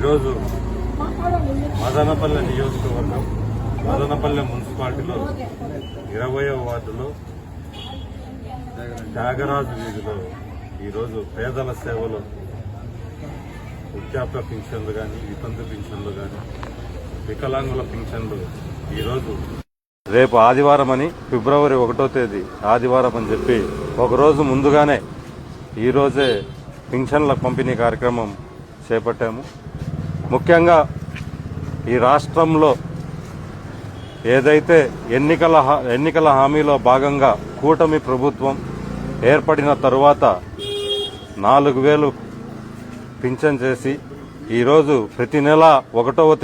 ఈరోజు మదనపల్లె నియోజకవర్గం మదనపల్లె మున్సిపాలిటీలో 20వ వార్డులో త్యాగరాజు వీధిలో ఈరోజు పేదల సేవలు వృద్ధాప్య పింఛన్లు కానీ వితంతు పింఛన్లు కానీ వికలాంగుల పింఛన్లు ఈరోజు రేపు ఆదివారం అని ఫిబ్రవరి 1వ తేదీ ఆదివారం అని చెప్పి ఒకరోజు ముందుగానే ఈరోజే పింఛన్ల పంపిణీ కార్యక్రమం చేపట్టాము. ముఖ్యంగా ఈ రాష్ట్రంలో ఏదైతే ఎన్నికల హామీలో భాగంగా కూటమి ప్రభుత్వం ఏర్పడిన తరువాత 4,000 పింఛన్ చేసి ఈరోజు ప్రతి నెల 1వ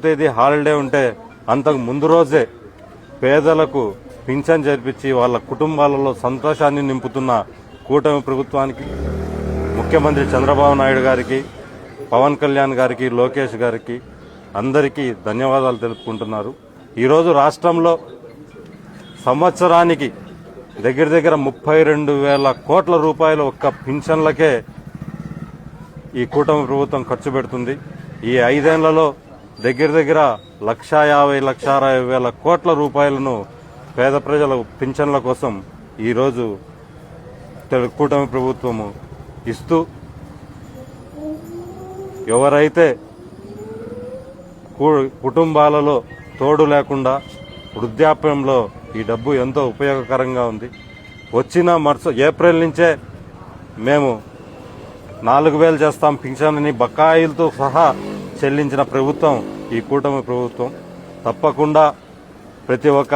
తేదీ హాలిడే ఉంటే అంతకు ముందు రోజే పేదలకు పింఛన్ చేర్పించి వాళ్ళ కుటుంబాలలో సంతోషాన్ని నింపుతున్న కూటమి ప్రభుత్వానికి, ముఖ్యమంత్రి చంద్రబాబు నాయుడు గారికి, పవన్ కళ్యాణ్ గారికి, లోకేష్ గారికి అందరికీ ధన్యవాదాలు తెలుపుకుంటున్నారు. ఈరోజు రాష్ట్రంలో సంవత్సరానికి దగ్గర 32,000 కోట్ల రూపాయలు ఒక్క పింఛన్లకే ఈ కూటమి ప్రభుత్వం ఖర్చు పెడుతుంది. ఈ 5 ఏళ్లలో దగ్గర 1,50,00,000 కోట్ల రూపాయలను పేద ప్రజల పింఛన్ల కోసం ఈరోజు కూటమి ప్రభుత్వము ఇస్తూ, ఎవరైతే కుటుంబాలలో తోడు లేకుండా వృద్ధాప్యంలో ఈ డబ్బు ఎంతో ఉపయోగకరంగా ఉంది. వచ్చిన ఏప్రిల్ నుంచే మేము 4,000 చేస్తాం పింఛన్ అని బకాయిలతో సహా చెల్లించిన ప్రభుత్వం ఈ కూటమి ప్రభుత్వం. తప్పకుండా ప్రతి ఒక్క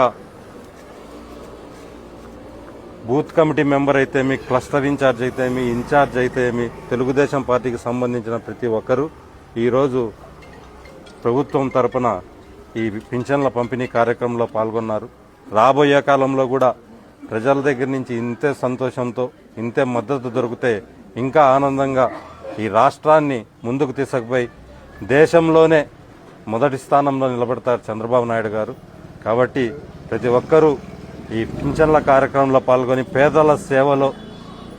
బూత్ కమిటీ మెంబర్ అయితేమి, క్లస్టర్ ఇన్ఛార్జ్ అయితేమి, ఇన్ఛార్జ్ అయితేమి, తెలుగుదేశం పార్టీకి సంబంధించిన ప్రతి ఒక్కరూ ఈరోజు ప్రభుత్వం తరపున ఈ పింఛన్ల పంపిణీ కార్యక్రమంలో పాల్గొన్నారు. రాబోయే కాలంలో కూడా ప్రజల దగ్గర నుంచి ఇంతే సంతోషంతో, ఇంతే మద్దతు దొరికితే ఇంకా ఆనందంగా ఈ రాష్ట్రాన్ని ముందుకు తీసుకుపోయి దేశంలోనే మొదటి స్థానంలో నిలబడతారు చంద్రబాబు నాయుడు గారు. కాబట్టి ప్రతి ఒక్కరూ ఈ పింఛన్ల కార్యక్రమంలో పాల్గొని పేదల సేవలో,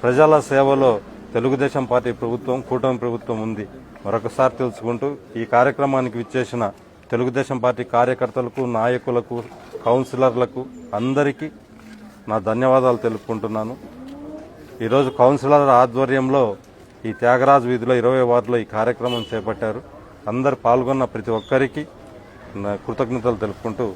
ప్రజల సేవలో తెలుగుదేశం పార్టీ ప్రభుత్వం, కూటమి ప్రభుత్వం ఉంది మరొకసారి తెలుసుకుంటూ, ఈ కార్యక్రమానికి విచ్చేసిన తెలుగుదేశం పార్టీ కార్యకర్తలకు, నాయకులకు, కౌన్సిలర్లకు అందరికీ నా ధన్యవాదాలు తెలుపుకుంటున్నాను. ఈరోజు కౌన్సిలర్ ఆధ్వర్యంలో ఈ త్యాగరాజు వీధిలో 20వ వార్డులో ఈ కార్యక్రమం చేపట్టారు. అందరు పాల్గొన్న ప్రతి ఒక్కరికి కృతజ్ఞతలు తెలుపుకుంటూ